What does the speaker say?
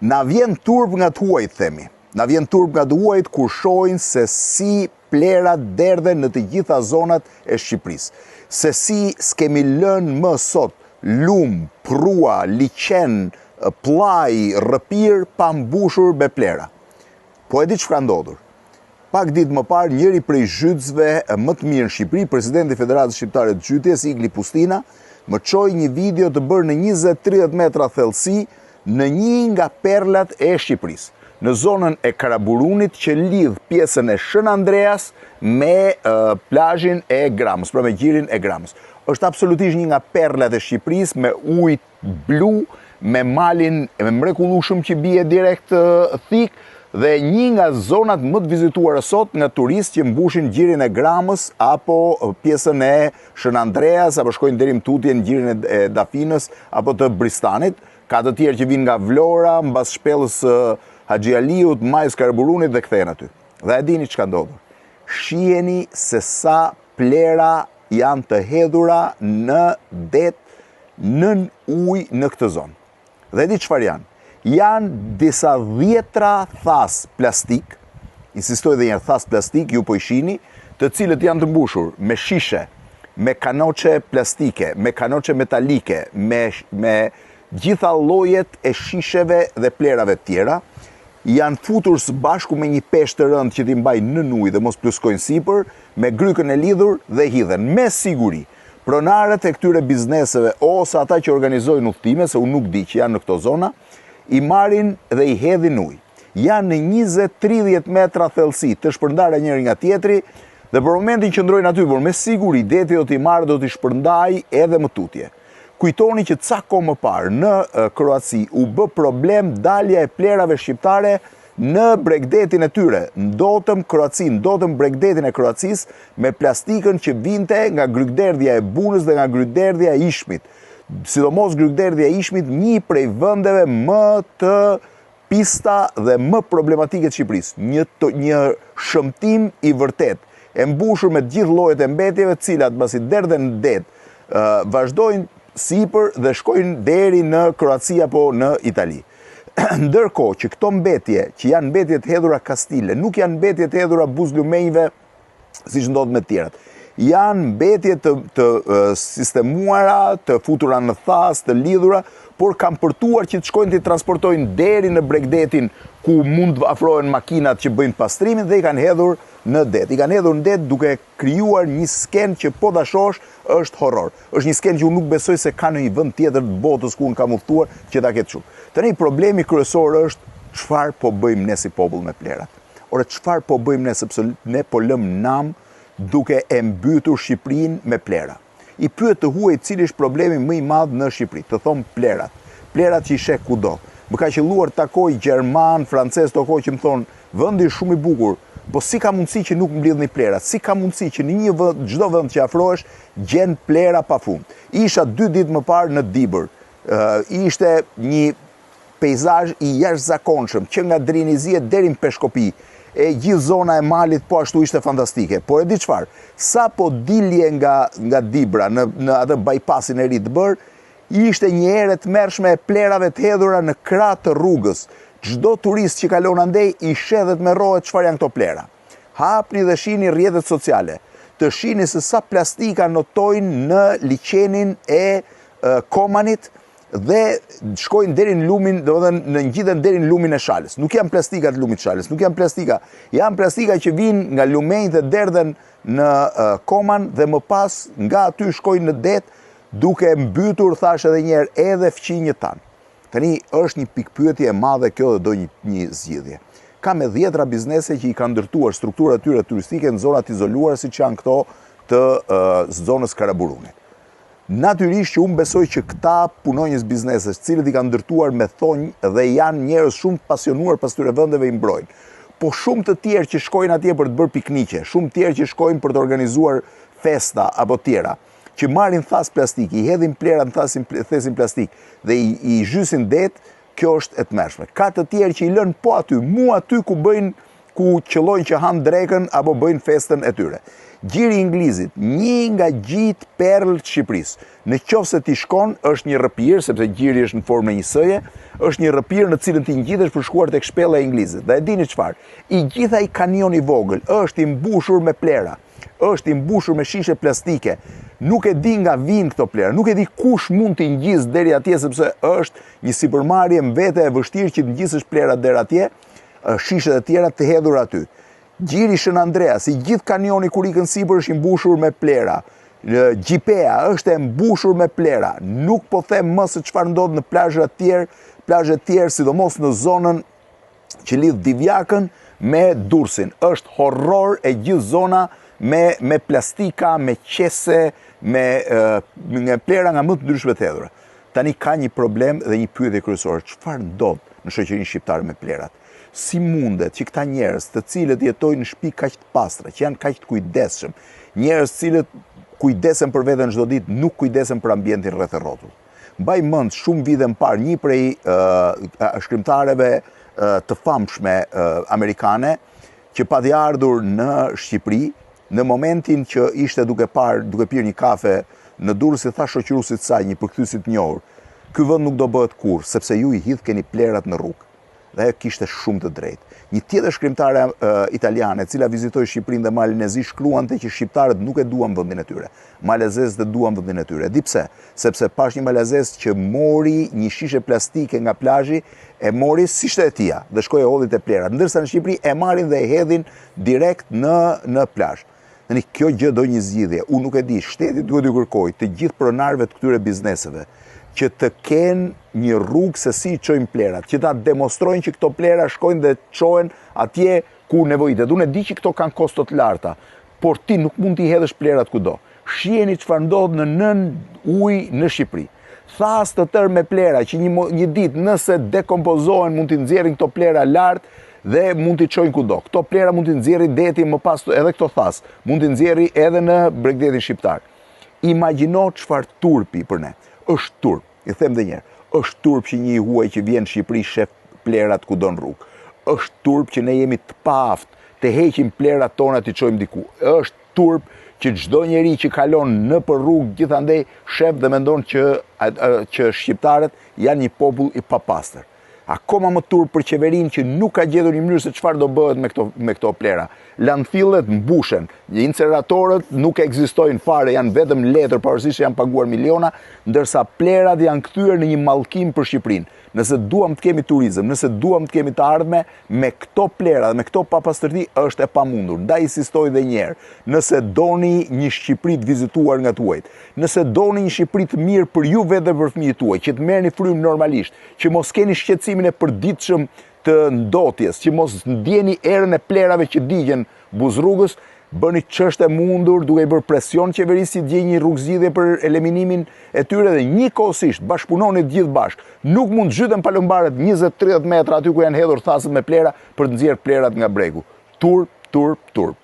Na vjen turp nga të huajt, themi. Na vjen turp nga të huajt kur shohin se si plerat derdhen në të gjitha zonat e Shqipërisë. Se si s'kemi lënë më sot lum, prua, liqen, pllaj, rrëpir pa mbushur me plera. Po e di çfarë ka ndodhur. Pak ditë më parë, njëri prej zhytësve më të mirë në Shqipëri, presidenti i Federatës Shqiptare të Zhytjes, Igli Pustina, më çoi një video të bërë në 20-30 metra thellësi në një nga perlat e Shqipërisë, në zonën e Karaburunit që lidh pjesën e Shën Andreas me plazhin e Gramës, pra me gjirin e Gramës. Është absolutisht një nga perlat e Shqipërisë me ujë blu, me malin e mrekullueshëm që bie direkt thik, dhe një nga zonat më të vizituara sot nga turistë që mbushin gjirin e Gramës apo pjesën e Shën Andreas apo shkojnë deri në tutje në gjirin e Dafinës apo të Bristanit. Ka të tjerë që vinë nga Vlora, mbas shpellës Haxhi Aliut, majs Karaburunit dhe kthehen aty. Dhe e dini çka ndodhur. Shiheni se sa plera janë të hedhura në det, nën ujë në këtë zonë. Dhe di çfarë janë? Janë disa dhjetra thas plastik, insistoj dhe njerë thas plastik, ju po i shihni, të cilët janë të mbushur me shishe, me kanoçe plastike, me kanoçe metalike, me gjitha llojet e shisheve dhe plerave të tjera, janë futur së bashku me një peshë të rëndë që t'i mbajnë në ujë dhe mos pluskojnë sipër, me grykën e lidhur dhe hidhen. Me siguri, pronarët e këtyre bizneseve ose ata që organizojnë udhëtime, se unë nuk di që janë në këto zona, i marrin dhe i hedhin ujë. Janë në 20-30 metra thellësi të shpërndarë njëri nga tjetri dhe për momentin që ndrojnë aty, por me siguri deti do t'i marrë, do t'i shpërndaj edhe më tutje. Kujtoni që ca kohë më parë në Kroaci u bë problem dalja e plerave shqiptare në bregdetin e tyre. Ndotëm bregdetin e Kroacisë me plastikën që vinte nga grykderdhja e Bunës dhe nga grykderdhja e Ishmit. Sidomos grykderdhja e Ishmit, një prej vendeve më të pista dhe më problematike të Shqipërisë. Një shëmtim i vërtet, e mbushur me të gjithë llojet e mbetjeve, të cilat pasi derdhen në det, vazhdojnë sipër dhe shkojnë deri në Kroaci apo në Itali. Ndërkohë që këto mbetje, që janë mbetje të hedhura kastile, nuk janë mbetje të hedhura buzlumenjve, siç ndodh me të tjerat. Janë mbetje të sistemuara, të futura në thas, të lidhura, por kanë përtuar që të shkojnë të transportojnë deri në bregdetin ku mund të afrohen makinat që bëjnë pastrimin dhe i kanë hedhur në det. I kanë hedhur në det duke krijuar një skenë që po ta shohësh është horror. Është një skenë që unë nuk besoj se ka në një vend tjetër të botës ku unë kam udhëtuar që ta ketë kështu. Tani problemi kryesor është çfarë po bëjmë ne si popull me plerat. Ore çfarë po bëjmë ne, sepse ne po lëm nam duke e mbytur Shqipërinë me plera. I pyet të huaj cili është problemi më i madh në Shqipëri, të thon plerat. Plerat që i sheh kudo. Më ka qelluar takoj gjerman, francez, të kohë që më thon, vendi është shumë i bukur, po si ka mundësi që nuk mbledhni plerat? Si ka mundësi që në një vend, çdo vend që afrohesh, gjen plera pafund? Isha 2 ditë më parë në Dibër. Ishte një peizazh i jashtëzakonshëm, që nga Drinizia deri në Peshkopi. E gjithë zona e malit po ashtu ishte fantastike. Por e di çfarë? Sa po dilje nga Dibra në atë bypassin e ri të bërë, ishte një erë të mërshme e plerave të hedhura në krah të rrugës. Çdo turist që kalon andej i sheh me rrohet çfarë janë këto plera. Hapni dhe shihni rrjetet sociale. Të shihni se sa plastika notojnë në liçenin e Komanit dhe shkojnë deri në lumin, domethënë në ngjiten deri në lumin e Shalës. Nuk janë plastika të lumit të Shalës, nuk janë plastika. Janë plastika që vinë nga lumenjtë dhe derdhen në Koman dhe më pas nga aty shkojnë në det duke mbytur, thash edhe një herë, edhe fqinjët tanë. Tani është një pikpyetje e madhe kjo dhe do një zgjidhje. Ka me 10 biznese që i kanë ndërtuar strukturat e tyre turistike në zonat izoluara siç janë këto të zonës Karaburunit. Natyrisht që unë besoj që këta punonjës bizneses, cilët i kanë ndërtuar me thonjë dhe janë njerëz shumë pasionuar pas tyre vendeve i mbrojnë. Po shumë të tjerë që shkojnë atje për të bërë pikniqe, shumë të tjerë që shkojnë për të organizuar festa apo tjera, që marrin thas plastik, i hedhin plera në thesin plastik dhe i zhysin det, kjo është e tmerrshme. Ka të tjerë që i lënë po aty, mu aty ku qëllojnë që hanë drekën apo bëjnë festën e tyre. Gjiri i Inglizit, një nga gjitë perlë të Shqipërisë. Në qoftë se ti shkon, është një rrëpirë, sepse gjiri është në formë një s-je, është një rrëpirë në cilën ti ngjitesh për shkuar tek shpella e Inglizit. Dhe e dini çfarë? I gjitha i kanion i vogël është i mbushur me plera, është i mbushur me shishe plastike. Nuk e di nga vijnë këto plera, nuk e di kush mund t'i ngjisë deri atje, sepse është një sipërmarrje mbete e vështirë që të ngjisësh plerat deri atje, shishet e tjera të hedhur aty. Gjiri Shën Andreas, i gjithë kanioni kur ikën sipër është i mbushur me plera. Gjipea është e mbushur me plera. Nuk po them më se çfarë ndodh në plazhe të tjerë, sidomos në zonën që lidh Divjakën me Durrësin. Është horror e gjithë zona me plastika, me qese, me plera nga më të ndryshme të hedhura. Tani ka një problem dhe një pyetje kryesore. Çfarë ndodh në shoqërinë shqiptare me plerat? Si mundet që këta njerëz të cilët jetojnë në shtëpi kaq të pastra, që janë kaq të kujdesshëm, njerëz të cilët kujdesen për veten çdo ditë, nuk kujdesen për ambientin rreth e rrotull. Mbaj mend shumë vite më parë një prej shkrimtarëve të famshme amerikane që pati ardhur në Shqipëri, në momentin që ishte duke pirë një kafe në Durrës, i tha shoqëruesit të saj, një përkthyesit të njohur, ky vend nuk do bëhet kurrë, sepse ju i hidhkeni plerat në rrugë. Dhe ajo kishte shumë të drejtë. Një tjetër shkrimtare italiane, e cila vizitoi Shqipërinë dhe Malinezi, shkruante që shqiptarët nuk e duan vendin e tyre. Malezezët e duan vendin e tyre. Di pse? Sepse pash një malezez që mori një shishe plastike nga plazhi, e mori si ishte e tija dhe shkoi e hodhi te plerat, ndërsa në Shqipëri e marrin dhe e hedhin direkt në plazh. Tani kjo gjë do një zgjidhje. Unë nuk e di, shteti duhet t'ju kërkojë të gjithë pronarëve të këtyre bizneseve që të kenë një rrugë se si çojnë plerat, që ta demonstrojnë që këto plera shkojnë dhe çohen atje ku nevojitet. Unë e di që këto kanë kosto të larta, por ti nuk mund t'i hedhësh plerat kudo. Shiheni çfarë ndodh në nën ujë në Shqipëri. Thas të tërë me plera që një ditë nëse dekompozohen mund t'i nxjerrin këto plera lart dhe mund t'i çojnë kudo. Këto plera mund t'i nxjerrin deti më pas, edhe këto thas mund t'i nxjerri edhe në Bregdetin shqiptar. Imagjino çfarë turpi për ne. Është turp, i them dhe njerë, është turp që një huaj që vjen në Shqipëri shef plerat kudo në rrugë. Është turp që ne jemi të paaft të heqim plerat tona t'i çojmë diku. Është turp që çdo njeri që kalon nëpër rrugë gjithandej shef dhe mendon që shqiptarët janë një popull i papastër. Akoma më turp për qeverinë që nuk ka gjetur një mënyrë se çfarë do bëhet me këto plera. Landfillet mbushen, incineratorët nuk ekzistojnë fare, janë vetëm letër, pavarësisht që janë paguar miliona, ndërsa plerat janë kthyer në një mallkim për Shqipërinë. Nëse duam të kemi turizëm, nëse duam të kemi të ardhme, me këto plera dhe me këto papastërti është e pamundur. Ndaj insistoj dhe një herë, nëse doni një Shqipëri të vizituar nga tuajt, nëse doni një Shqipëri të mirë për ju vetë dhe për fëmijët tuaj, që të merrni frymë normalisht, që mos keni shqetësimin e përditshëm të ndotjes, që mos ndjeni erën e plerave që digjen buzrrugës, bëni ç'është e mundur duke i bërë presion qeverisë të gjejë një rrugëzgjidhje për eliminimin e tyre dhe njëkohësisht bashkëpunoni të gjithë bashkë. Nuk mund të zhyten palëmbarët 20-30 metra aty ku janë hedhur thasët me plera për të nxjerrë plerat nga bregu. Turp, turp, turp.